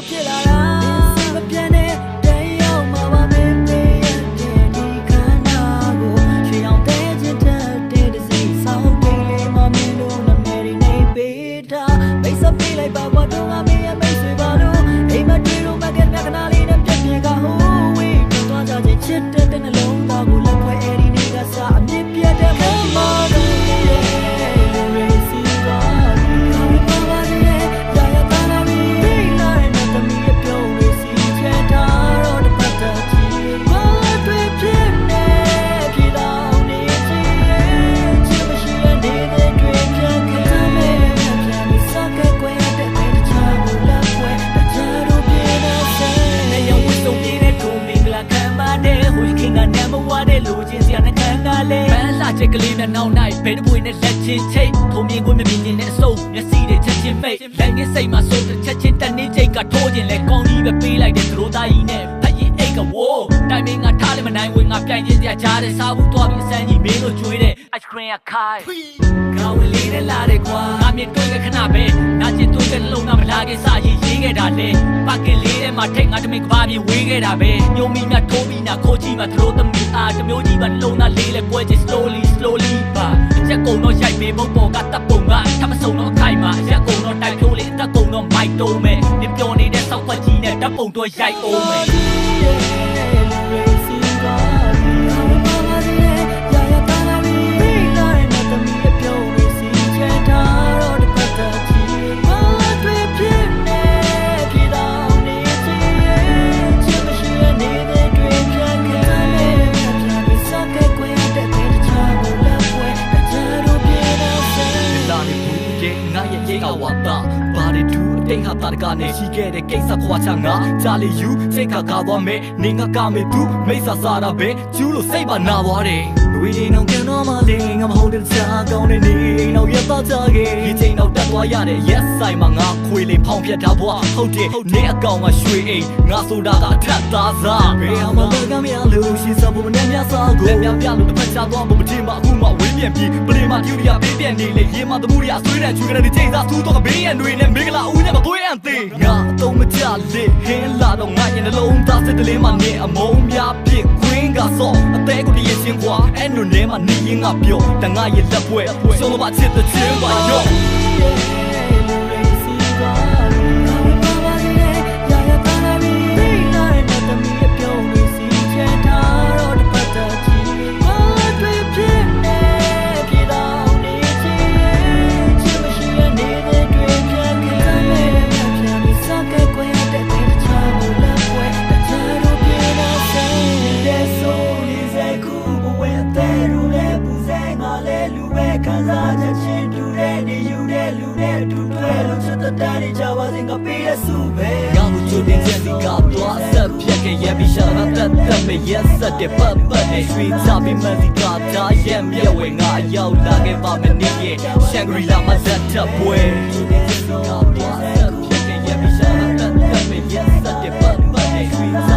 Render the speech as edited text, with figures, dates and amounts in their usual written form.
လို့ဖြစ်လာတာမပြတ်နဲ့တဲ့ရောက်မှာပါမင်းပေးရတဲ့ဒီခန္ဓာကိုချွေအောင်တဲ့ချင်းတဲ့တစီဆောင်းပိန်လေးမမင်းတို့နာမည်နေပေးတာမိတ်ဆက်ပေးလိုက်ပါဘာတော့မင်းရဲ့မိတ်ဆွေပါလို့အိမ်မတွေ့လို့မကက်ခဏလေးနဲ့ပြည့်ပြည့်ကဟိုးဝေးတော့ကြချစ်တဲ့နှလုံးသားကိုလက်ဖွဲ့အဲ့ဒီနေ့ကစအမြင့်ပြတ်တဲ့မောင်မောင်ချက်ကလေးနဲ့နောက်နိုင်ဘယ်တပွေနဲ့လက်ချင်းချိတ်ထုံမြင်ခွင့်မမြင်ခြင်းနဲ့အစုံမျက်စိတွေချက်ချင်းမိတ်လက်ငင်းစိတ်မှာစိုးတစ်ချက်ချင်းတနေ့ချိတ်ကထိုးခြင်းလဲကောင်းကြီးပဲပေးလိုက်တဲ့သရိုးသားကြီးနဲ့ဖက်ရင်အိတ်ကဝိုးတိုင်းမင်းကထားလည်းမနိုင်ဝင်ငါပြိုင်ခြင်းစရာကြားတဲ့စားဘူးသွားပြီးအစမ်းကြီးမင်းတို့ကျွေးတဲ့ ice cream ကခိုင်းကောင်းလေးနဲ့လာတဲ့ကွာငါမြင်တွေ့တဲ့ခဏပဲနာကျင်တွေ့တဲ့လုံးကမလာခဲ့စားရေးခဲ့တာလေပါကင်လေးထဲမှာထိတ်ငါတမင်ကဘာပြေဝေးခဲ့တာပဲညုံမီများထိုးပြီးနာခိုးကြီးမှာသရိုးသမီးအားတမျိုးကြီးပါလုံးသားလေးလဲပွဲချ slowly ပါရက်ကုံတော့ရိုက်ပေးဖို့ပေါ်ကတပ်ပုံကထမဆုံတော့အခိုက်မှာရက်ကုံတော့တိုက်ဖြိုးလေအတက်ကုံတော့မိုက်တုံးမယ်နင်ပြောနေတဲ့စောက်ခွက်ကြီးနဲ့တပ်ပုံတော့ရိုက်အောင်မယ်တိတ်ဟာတာကနေရှိခဲ့တဲ့ကိစ္စခွာချငါကြားလေယူစိတ်ခါကားသွားမယ်နေငါကမေသူမိတ်ဆာစားတာပဲကျူးလို့စိတ်ပါနာသွားတယ်ဝေးနေအောင်ကျန်တော့မလေးငါမဟုတ်တဲ့ချာကောင်းနေနေနောက်ရတော့ကြခဲ့ဒီချိန်တော့တက်သွားရတဲ့ yes ဆိုင်မှာငါခွေလေးဖောင်းပြတ်ထားဘွားဟုတ်တယ်နေအကောင်ကရွှေအိမ်ငါဆိုတာကအထက်သားစားဘယ်မှာလဲကမရလို့ရှိစဖို့မနဲ့မြစားကိုလက်မြပြလို့တစ်ဖက်ချသွားဖို့မထင်ပါအခုမှဝေးပြန်ပြီးပလီမာပြူရီယာပေးပြန်နေလေရေမသမှုရီအဆွေးတဲ့ချွေကလေးတွေချိန်စားသူ့တော့ဘေးရန်တွေနဲ့မင်္ဂလာဦးနဲ့မသွေးအန်သေးငါအတော့မကြလေဟင်းလာတော့ငါရင်နှလုံးသားစစ်တလေးမှနေအမုံများဖြစ်ခွင်းကစောအသေးကိုတည်းရှင်ကွာအဲ့လိုနဲ့မှနေရင်ငါပြောတငါရဲ့လက်ပွဲရှုံးလို့ပါချစ်တဲ့ချင်းပါရောDaddy Java sing a piece soup. Now to the Jessica, plus up, check a yabisha, that me yes at the papa, the streets of the Magica, Diam, yelling, I yell like a family, Shangri-La, my set up way. To the Jessica, plus up, check a yabisha, that me yes at the papa, the streets.